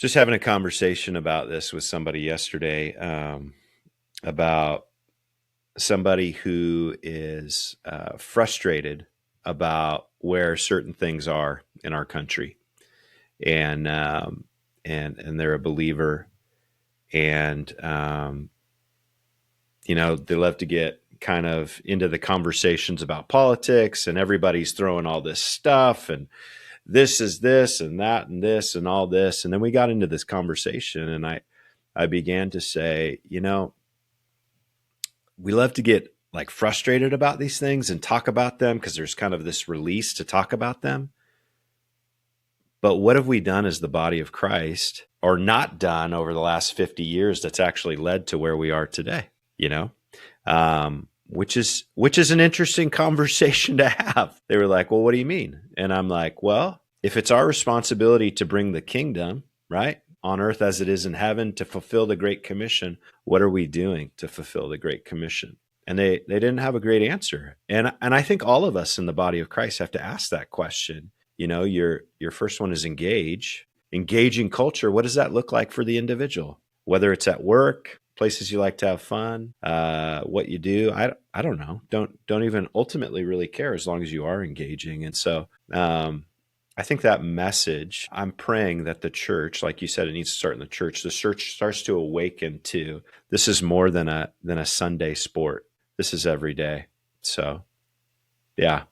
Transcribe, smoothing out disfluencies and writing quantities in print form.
Just having a conversation about this with somebody yesterday, about somebody who is frustrated about where certain things are in our country, and they're a believer, and they love to get kind of into the conversations about politics, and everybody's throwing all this stuff, and this is this and that and this and all this. And then we got into this conversation, and I began to say, we love to get like frustrated about these things and talk about them because there's kind of this release to talk about them. But what have we done as the body of Christ, or not done, over the last 50 years that's actually led to where we are today, which is an interesting conversation to have. They were like, well, what do you mean? And I'm like, well, if it's our responsibility to bring the kingdom, right, on earth as it is in heaven, to fulfill the Great Commission, what are we doing to fulfill the Great Commission? And they didn't have a great answer. And I think all of us in the body of Christ have to ask that question. Your first one is engaging culture. What does that look like for the individual? Whether it's at work, places you like to have fun, what you do, I don't know. Don't even ultimately really care, as long as you are engaging. And so I think that message, I'm praying that the church, like you said, it needs to start in the church. The church starts to awaken to, this is more than a Sunday sport. This is every day. So, yeah.